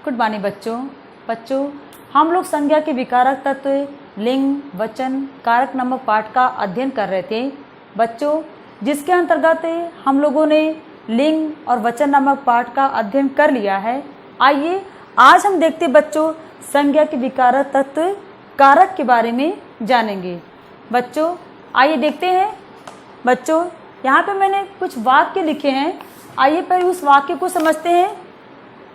Good morning बच्चों हम लोग संज्ञा के विकारक तत्व लिंग, वचन, कारक नामक पाठ का अध्ययन कर रहे थे बच्चों, जिसके अंतर्गत हम लोगों ने लिंग और वचन नामक पाठ का अध्ययन कर लिया है। आइए आज हम देखते बच्चों संज्ञा के विकारक तत्व कारक के बारे में जानेंगे। बच्चों आइए देखते हैं। बच्चों यहाँ पे मैंने कुछ वाक्य लिखे हैं, आइए पहले उस वाक्य को समझते हैं।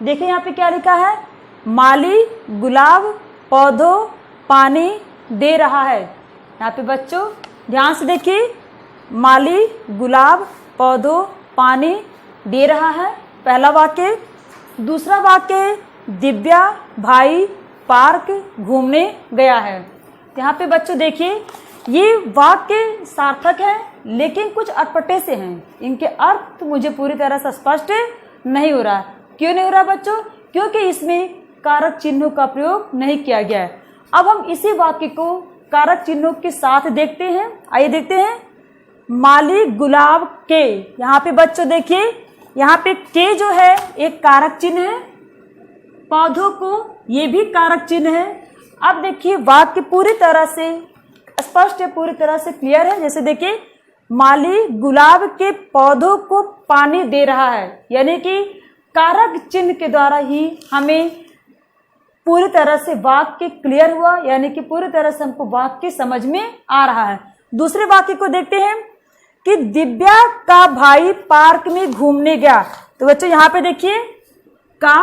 देखिए यहाँ पे क्या लिखा है, माली गुलाब पौधों पानी दे रहा है। यहाँ पे बच्चों ध्यान से देखिए, माली गुलाब पौधों पानी दे रहा है, पहला वाक्य। दूसरा वाक्य, दिव्या भाई पार्क घूमने गया है। यहाँ पे बच्चों देखिए ये वाक्य सार्थक है लेकिन कुछ अटपटे से हैं, इनके अर्थ मुझे पूरी तरह से स्पष्ट नहीं हो रहा। क्यों नहीं हो रहा बच्चों? क्योंकि इसमें कारक चिन्हों का प्रयोग नहीं किया गया है। अब हम इसी वाक्य को कारक चिन्हों के साथ देखते हैं। आइए देखते हैं। माली गुलाब के, यहाँ पे बच्चों देखिए यहाँ पे के जो है एक कारक चिन्ह है, पौधों को ये भी कारक चिन्ह है। अब देखिए वाक्य पूरी तरह से स्पष्ट है, पूरी तरह से क्लियर है। जैसे देखिए माली गुलाब के पौधों को पानी दे रहा है, यानी कि कारक चिन्ह के द्वारा ही हमें पूरी तरह से वाक्य क्लियर हुआ, यानी कि पूरी तरह से हमको वाक्य समझ में आ रहा है। दूसरे वाक्य को देखते हैं कि दिव्या का भाई पार्क में घूमने गया। तो बच्चों यहाँ पे देखिए का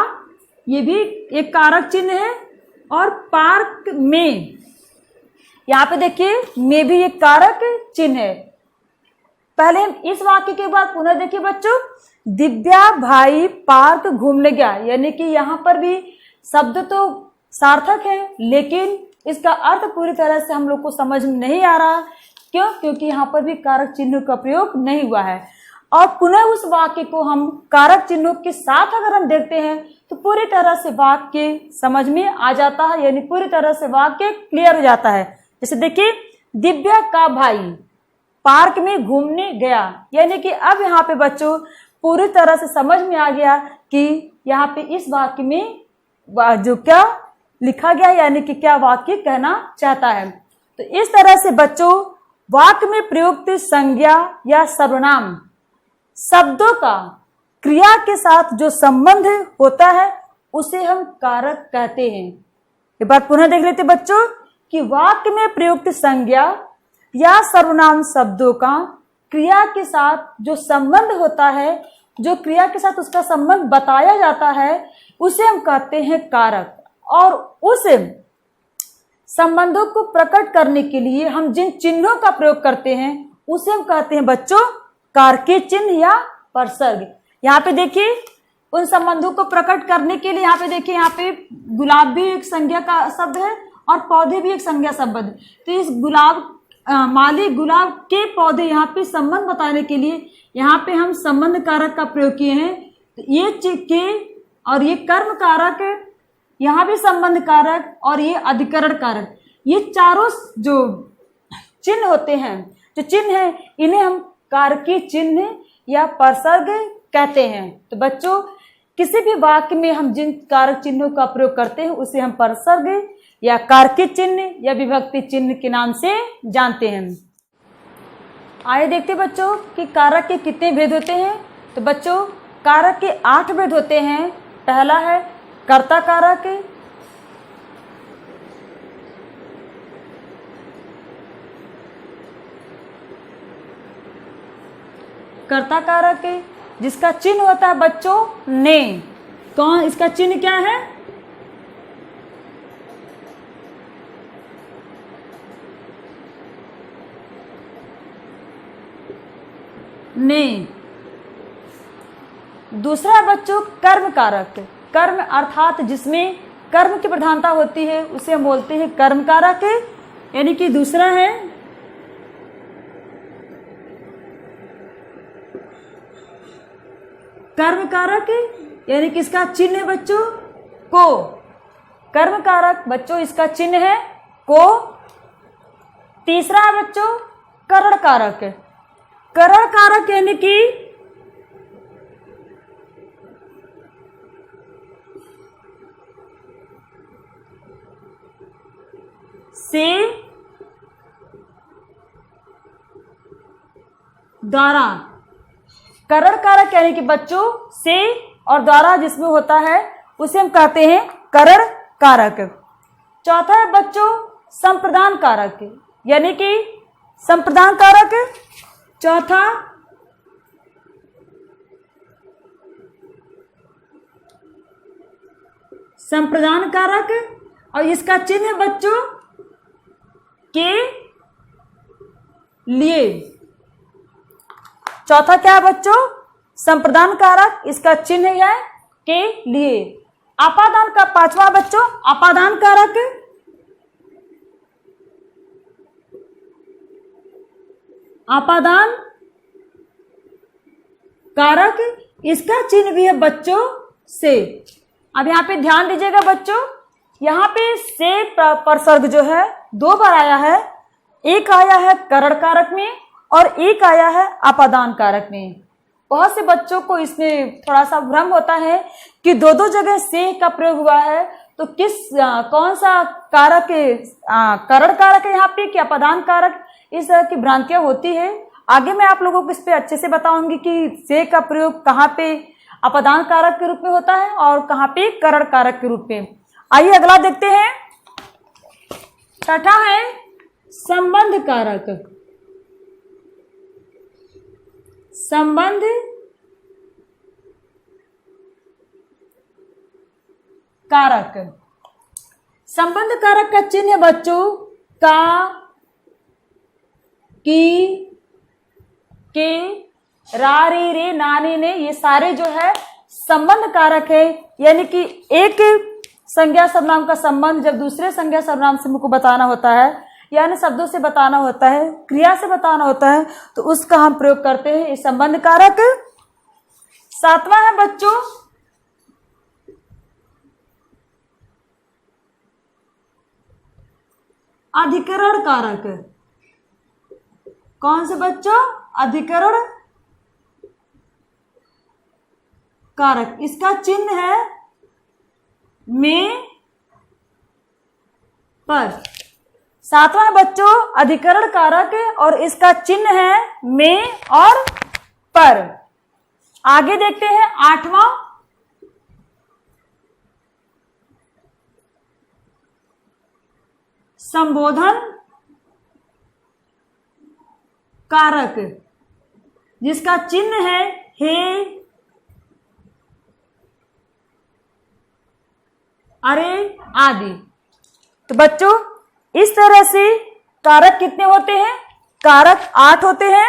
ये भी एक कारक चिन्ह है और पार्क में यहाँ पे देखिए में भी एक कारक चिन्ह है। पहले हम इस वाक्य के बाद पुनः देखिए बच्चों, दिव्या भाई पार्क घूमने गया, यानी कि यहाँ पर भी शब्द तो सार्थक है लेकिन इसका अर्थ पूरी तरह से हम लोग को समझ में नहीं आ रहा। क्यों? क्योंकि यहाँ पर भी कारक चिन्ह का प्रयोग नहीं हुआ है। और पुनः उस वाक्य को हम कारक चिन्हों के साथ अगर हम देखते हैं तो पूरी तरह से वाक्य समझ में आ जाता है, यानी पूरी तरह से वाक्य क्लियर हो जाता है। जैसे देखिए दिव्या का भाई पार्क में घूमने गया, यानी कि अब यहाँ पे बच्चों पूरी तरह से समझ में आ गया कि यहाँ पे इस वाक्य में जो क्या लिखा गया, यानी कि क्या वाक्य कहना चाहता है। तो इस तरह से बच्चों वाक्य में प्रयुक्त संज्ञा या सर्वनाम शब्दों का क्रिया के साथ जो संबंध होता है उसे हम कारक कहते हैं। एक बार पुनः देख लेते बच्चों कि वाक्य में प्रयुक्त संज्ञा या सर्वनाम शब्दों का क्रिया के साथ जो संबंध होता है, जो क्रिया के साथ उसका संबंध बताया जाता है, उसे हम कहते हैं कारक। और उस संबंधों को प्रकट करने के लिए हम जिन चिन्हों का प्रयोग करते हैं उसे हम कहते हैं बच्चों कारकीय चिन्ह या परसर्ग। यहाँ पे देखिए उन संबंधों को प्रकट करने के लिए यहाँ पे देखिए, यहाँ पे गुलाब भी एक संज्ञा का शब्द है और पौधे भी एक संज्ञा शब्द है। तो इस माली गुलाब के पौधे यहाँ पे संबंध बताने के लिए यहाँ पे हम संबंध कारक का प्रयोग किए हैं। तो ये के और ये कर्म कारक, यहाँ भी संबंध कारक और ये अधिकरण कारक, ये चारों जो चिन्ह होते हैं, जो चिन्ह है, इन्हें हम कारकीय चिन्ह या परसर्ग कहते हैं। तो बच्चों किसी भी वाक्य में हम जिन कारक चिन्हों का प्रयोग करते हैं उसे हम परसर्ग या कारकीय चिन्ह या विभक्ति चिन्ह के नाम से जानते हैं। आइए देखते बच्चों कि कारक के कितने भेद होते हैं। तो बच्चों कारक के 8 भेद होते हैं। पहला है कर्ता कारक, कर्ता कारक जिसका चिन्ह होता है बच्चों ने। कौन? इसका चिन्ह क्या है? ने। दूसरा है बच्चों कर्म कारक, कर्म अर्थात जिसमें कर्म की प्रधानता होती है उसे हम बोलते हैं कर्म कारक, यानी कि दूसरा है कर्म कारक, यानी कि इसका चिन्ह है बच्चों को। कर्म कारक बच्चों इसका चिन्ह है को। तीसरा है बच्चों करण कारक, करण कारक यानी कि से द्वारा। करण कारक यानी कि बच्चों से और द्वारा जिसमें होता है उसे हम कहते हैं करण कारक। चौथा है बच्चों संप्रदान कारक, यानी कि संप्रदान कारक। चौथा संप्रदान कारक, और इसका चिन्ह है बच्चों के लिए। चौथा क्या है बच्चों? संप्रदान कारक, इसका चिन्ह है के लिए। अपादान का पांचवा बच्चों अपादान कारक। अपादान कारक, इसका चिन्ह भी है बच्चों से। अब यहाँ पे ध्यान दीजिएगा बच्चों, यहाँ पे से परसर्ग जो है दो बार आया है, एक आया है करण कारक में और एक आया है अपादान कारक में। बहुत से बच्चों को इसमें थोड़ा सा भ्रम होता है कि दो दो जगह से का प्रयोग हुआ है, तो कौन सा कारक करण कारक है यहाँ पे कि अपादान कारक, इस तरह की भ्रांतियां होती है। आगे मैं आप लोगों को इस पे अच्छे से बताऊंगी कि से का प्रयोग कहाँ पे अपादान कारक के रूप में होता है और कहाँ पे करण कारक के रूप में। आइए अगला देखते हैं। छठा है संबंध कारक। संबंध कारक, संबंध कारक का चिन्ह है बच्चों का, की, के, रा, रे, रे, नानी, ने, ये सारे जो है संबंध कारक है। यानी कि एक संज्ञा सर्वनाम का संबंध जब दूसरे संज्ञा सर्वनाम से मुझको बताना होता है, यानी शब्दों से बताना होता है, क्रिया से बताना होता है, तो उसका हम प्रयोग करते हैं इस संबंध कारक। सातवां है बच्चों अधिकरण कारक। कौन से बच्चों? अधिकरण कारक, इसका चिन्ह है में, पर। सातवां है बच्चों अधिकरण कारक और इसका चिन्ह है में और पर। आगे देखते हैं आठवां संबोधन कारक, जिसका चिन्ह है हे, अरे आदि। तो बच्चों इस तरह से कारक कितने होते हैं? कारक 8 होते हैं।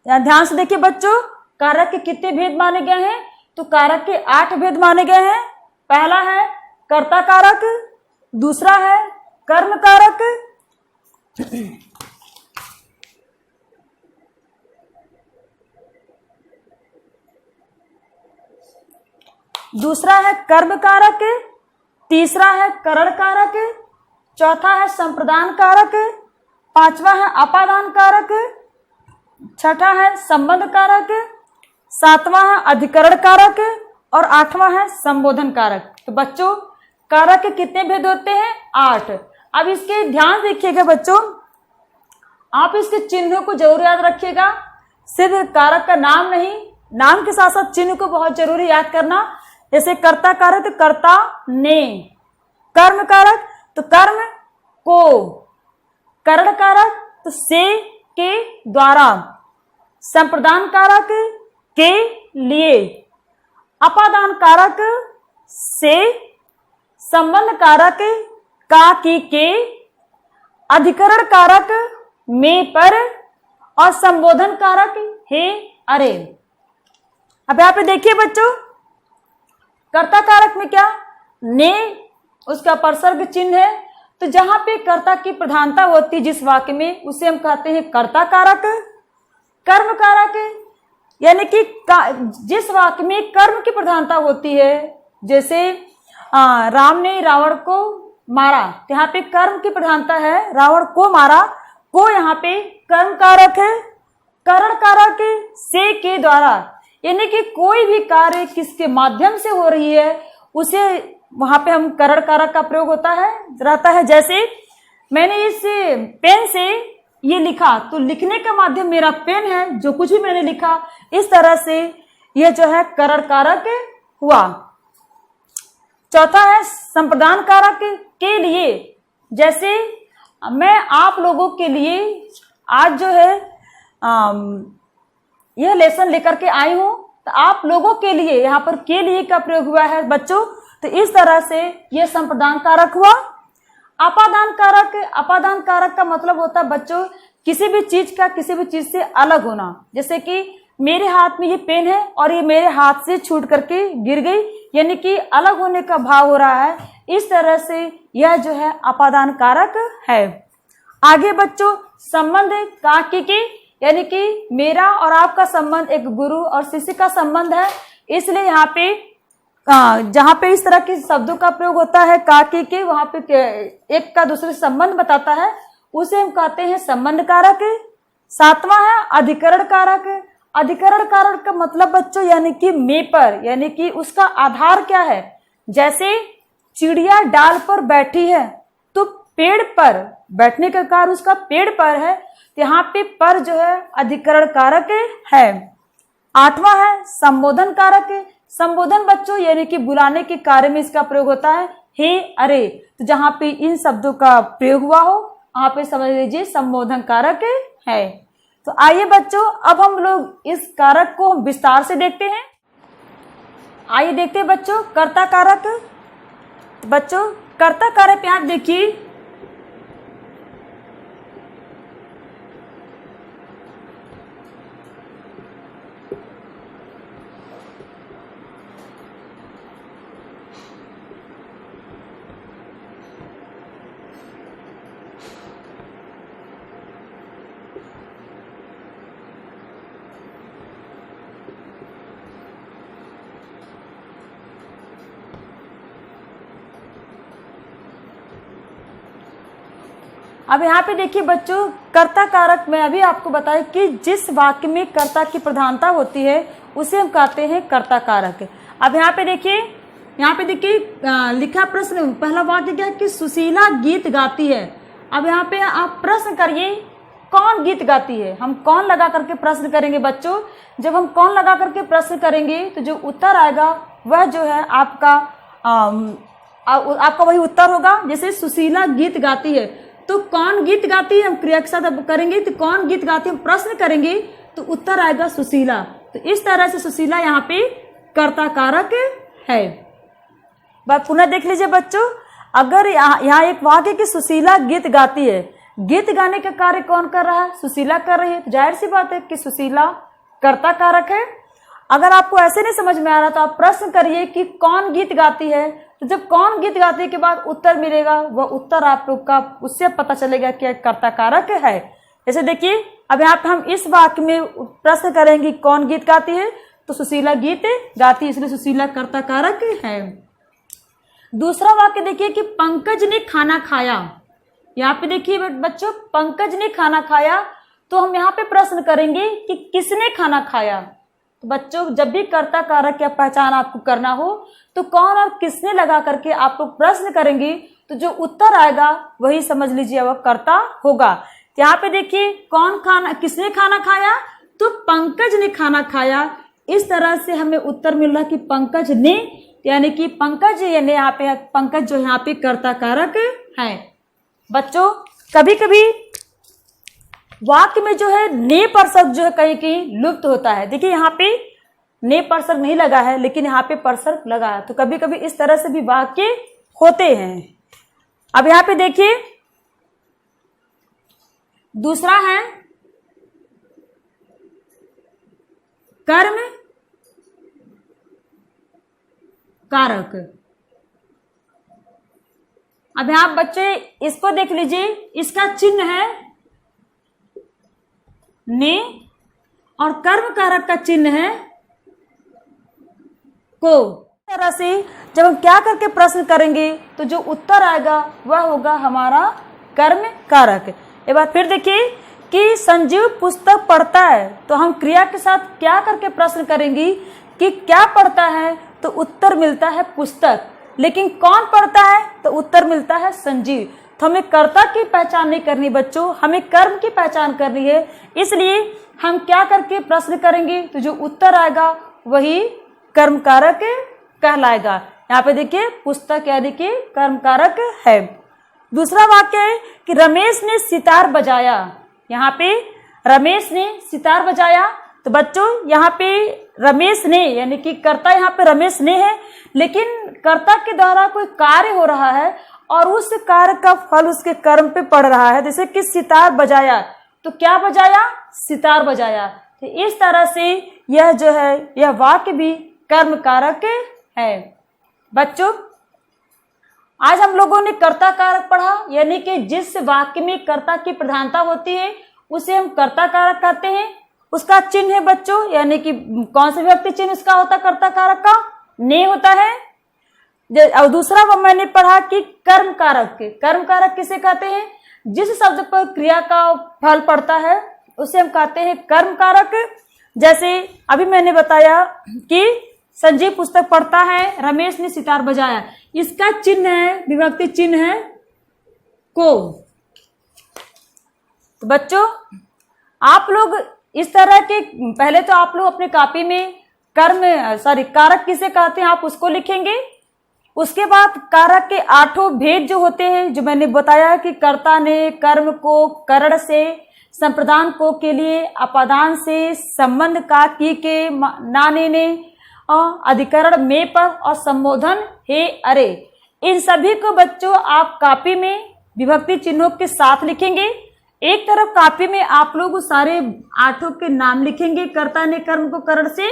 यहां ध्यान से देखिए बच्चों, कारक के कितने भेद माने गए हैं? तो कारक के 8 भेद माने गए हैं। पहला है कर्ता कारक, दूसरा है कर्म कारक, दूसरा है कर्म कारक, तीसरा है करण कारक, चौथा है संप्रदान कारक, पांचवा है अपादान कारक, छठा है संबंध कारक, सातवां है अधिकरण कारक और आठवां है संबोधन कारक। तो बच्चों कारक के कितने भेद होते हैं? 8। अब इसके ध्यान देखिएगा बच्चों, आप इसके चिन्हों को जरूर याद रखिएगा। सिर्फ कारक का नाम नहीं, नाम के साथ साथ चिन्ह को बहुत जरूरी याद करना। जैसे कर्ता कारक तो कर्ता ने, कर्म कारक तो कर्म को, करण कारक तो से के द्वारा, संप्रदान कारक के लिए, अपादान कारक से, संबंध कारक का की के, अधिकरण कारक में पर और संबोधन कारक हे अरे। अब यहां पे देखिए बच्चों, कर्ता कारक में क्या? ने उसका परसर्ग चिन्ह है, तो जहां पे कर्ता की प्रधानता होती है जिस वाक्य में, उसे हम कहते हैं कर्ता कारक। कर्म कारक यानी कि जिस वाक्य में कर्म की प्रधानता होती है, जैसे राम ने रावण को मारा, यहाँ पे कर्म की प्रधानता है, रावण को मारा, को यहाँ पे कर्म कारक है। करण कारक से के द्वारा, यानी कि कोई भी कार्य किसके माध्यम से हो रही है उसे वहां पे हम करण कारक का प्रयोग रहता है। जैसे मैंने इस पेन से ये लिखा, तो लिखने का माध्यम मेरा पेन है, जो कुछ भी मैंने लिखा, इस तरह से यह जो है करण कारक हुआ। चौथा है संप्रदान कारक के लिए। जैसे मैं आप लोगों के लिए आज जो है यह लेसन लेकर के आई हूं, तो आप लोगों के लिए यहाँ पर के लिए का प्रयोग हुआ है बच्चों। तो इस तरह से यह संप्रदान कारक हुआ। अपादान कारक का मतलब होता है बच्चों किसी भी चीज से अलग होना। जैसे कि मेरे हाथ में ये पेन है और ये मेरे हाथ से छूट करके गिर गई, यानी कि अलग होने का भाव हो रहा है। इस तरह से यह जो है अपादान कारक है। आगे बच्चों संबंध के, यानी कि मेरा और आपका संबंध एक गुरु और शिष्य का संबंध है, इसलिए यहाँ पे जहाँ पे इस तरह के शब्दों का प्रयोग होता है के, वहां पे एक का दूसरे से संबंध बताता है, उसे हम कहते हैं संबंध कारक। सातवां है अधिकरण कारक। अधिकरण कारक का मतलब बच्चों यानी कि में पर, यानी कि उसका आधार क्या है। जैसे चिड़िया डाल पर बैठी है, तो पेड़ पर बैठने का कार्य उसका पेड़ पर है, तो यहाँ पे पर जो है अधिकरण कारक है। आठवां है संबोधन कारक। संबोधन बच्चों यानी कि बुलाने के कार्य में इसका प्रयोग होता है, हे अरे। तो जहां पे इन शब्दों का प्रयोग हुआ हो वहां पे समझ लीजिए संबोधन कारक है। तो आइए बच्चों अब हम लोग इस कारक को विस्तार से देखते हैं। आइए देखते हैं बच्चों कर्ता कारक। बच्चों कर्ता कारक पे आप देखिए, अब यहाँ पे देखिए बच्चों कर्ता कारक में अभी आपको बताया कि जिस वाक्य में कर्ता की प्रधानता होती है उसे हम कहते हैं कर्ता कारक। अब यहाँ पे देखिए लिखा प्रश्न, पहला वाक्य क्या है कि सुशीला गीत गाती है। अब यहाँ पे आप प्रश्न करिए कौन गीत गाती है। हम कौन लगा करके प्रश्न करेंगे बच्चों। जब हम कौन लगा करके प्रश्न करेंगे तो जो उत्तर आएगा वह जो है आपका वही उत्तर होगा। जैसे सुशीला गीत गाती है, तो कौन गीत गाती है हम क्रिया के साथ करेंगे, तो कौन गीत गाती है हम प्रश्न करेंगे तो उत्तर आएगा सुशीला। तो इस तरह से सुशीला यहाँ पे कर्ता कारक है। बात पुनः देख लीजिए बच्चों, अगर यहाँ एक वाक्य की सुशीला गीत गाती है, गीत गाने का कार्य कौन कर रहा है, सुशीला कर रही है, तो जाहिर सी बात है कि सुशीला कर्ता कारक है। अगर आपको ऐसे नहीं समझ में आ रहा तो आप प्रश्न करिए कि कौन गीत गाती है, तो जब कौन गीत गाती के बाद उत्तर मिलेगा वह उत्तर आप लोग का उससे पता चलेगा कि कर्ता कारक है। जैसे देखिए अब यहाँ पे हम इस वाक्य में प्रश्न करेंगे कौन गीत गाती है, तो सुशीला गीत गाती है, इसलिए सुशीला कर्ता कारक है। दूसरा वाक्य देखिए कि पंकज ने खाना खाया। यहाँ पे देखिए बच्चों पंकज ने खाना खाया, तो हम यहाँ पे प्रश्न करेंगे कि किसने खाना खाया। तो बच्चों जब भी कर्ता कारक की पहचान आपको करना हो तो कौन और किसने लगा करके आप लोग प्रश्न करेंगे, तो जो उत्तर आएगा वही समझ लीजिए वह कर्ता होगा। यहाँ पे देखिए किसने खाना खाया, तो पंकज ने खाना खाया। इस तरह से हमें उत्तर मिल रहा कि पंकज ने, यानी कि पंकज यानी यहाँ पे पंकज जो यहाँ पे कर्ता कारक है। बच्चों कभी कभी वाक्य में जो है ने परसर्ग जो है कहीं कहीं लुप्त होता है। देखिए यहाँ पे ने परसर्ग नहीं लगा है, लेकिन यहाँ पे परसर्ग लगा है, तो कभी कभी इस तरह से भी वाक्य होते हैं। अब यहाँ पे देखिए दूसरा है कर्म कारक। अब यहाँ बच्चे इसको देख लीजिए, इसका चिन्ह है ने और कर्म कारक का चिन्ह है को। इस तरह से जब हम क्या करके प्रश्न करेंगे तो जो उत्तर आएगा वह होगा हमारा कर्म कारक। एक बार फिर देखिए कि संजीव पुस्तक पढ़ता है, तो हम क्रिया के साथ क्या करके प्रश्न करेंगी कि क्या पढ़ता है, तो उत्तर मिलता है पुस्तक। लेकिन कौन पढ़ता है, तो उत्तर मिलता है संजीव। तो हमें कर्ता की पहचान नहीं करनी बच्चों, हमें कर्म की पहचान करनी है। इसलिए हम क्या करके प्रश्न करेंगे, तो जो उत्तर आएगा वही कर्म कारक कहलाएगा। यहाँ पे देखिए पुस्तक यानी कि कर्म कारक है। दूसरा वाक्य है कि रमेश ने सितार बजाया। यहाँ पे रमेश ने सितार बजाया, तो बच्चों यहाँ पे रमेश ने यानी कि कर्ता यहाँ पे रमेश ने है, लेकिन कर्ता के द्वारा कोई कार्य हो रहा है और उस कार्य का फल उसके कर्म पे पड़ रहा है। जैसे कि सितार बजाया, तो क्या बजाया, सितार बजाया। तो इस तरह से यह जो है यह वाक्य भी कर्म कारक है। बच्चों आज हम लोगों ने कर्ता कारक पढ़ा, यानी कि जिस वाक्य में कर्ता की प्रधानता होती है उसे हम कर्ता कारक कहते हैं। उसका चिन्ह है बच्चों, यानी कि कौन सा व्यक्ति चिन्ह उसका होता है कर्ता कारक का, ने होता है। और दूसरा मैंने पढ़ा कि कर्म कारक, कर्म कारक किसे कहते हैं, जिस शब्द पर क्रिया का फल पड़ता है उसे हम कहते हैं कर्म कारक। जैसे अभी मैंने बताया कि संजीव पुस्तक पढ़ता है, रमेश ने सितार बजाया, इसका चिन्ह है, विभक्ति चिन्ह है को। तो बच्चों आप लोग इस तरह के पहले तो आप लोग अपने कॉपी में कारक किसे कहते हैं आप उसको लिखेंगे। उसके बाद कारक के 8 भेद जो होते हैं, जो मैंने बताया कि कर्ता ने, कर्म को, करण से, संप्रदान को के लिए, अपादान से, संबंध का की के, नाने ने, अधिकरण में पर और संबोधन हे अरे, इन सभी को बच्चों आप कॉपी में विभक्ति चिन्हों के साथ लिखेंगे। एक तरफ कॉपी में आप लोग सारे 8 के नाम लिखेंगे, कर्ता ने, कर्म को, करण से,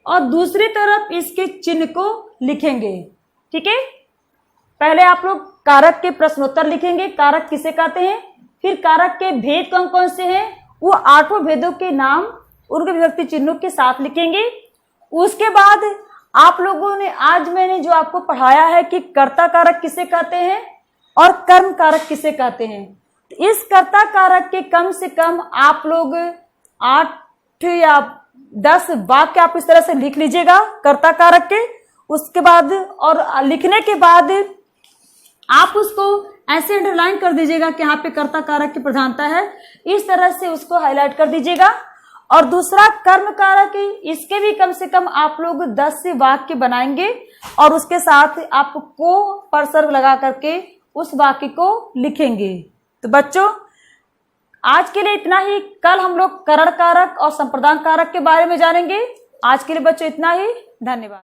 और दूसरी तरफ इसके चिन्ह को लिखेंगे। ठीक है, पहले आप लोग कारक के प्रश्नोत्तर लिखेंगे, कारक किसे कहते हैं, फिर कारक के भेद कौन कौन से हैं वो 8 भेदों के नाम उनके विभक्ति चिन्हों के साथ लिखेंगे। उसके बाद आप लोगों ने आज मैंने जो आपको पढ़ाया है कि कर्ता कारक किसे कहते हैं और कर्म कारक किसे कहते हैं, तो इस कर्ता कारक के कम से कम आप लोग 8 या 10 वाक्य आप इस तरह से लिख लीजिएगा कर्ता कारक के। उसके बाद और लिखने के बाद आप उसको ऐसे अंडरलाइन कर दीजिएगा कि यहाँ पे कर्ता कारक की प्रधानता है, इस तरह से उसको हाईलाइट कर दीजिएगा। और दूसरा कर्म कारक, इसके भी कम से कम आप लोग 10 से वाक्य बनाएंगे और उसके साथ आप को परसर्ग लगा करके उस वाक्य को लिखेंगे। तो बच्चों आज के लिए इतना ही, कल हम लोग करण कारक और संप्रदान कारक के बारे में जानेंगे। आज के लिए बच्चों इतना ही, धन्यवाद।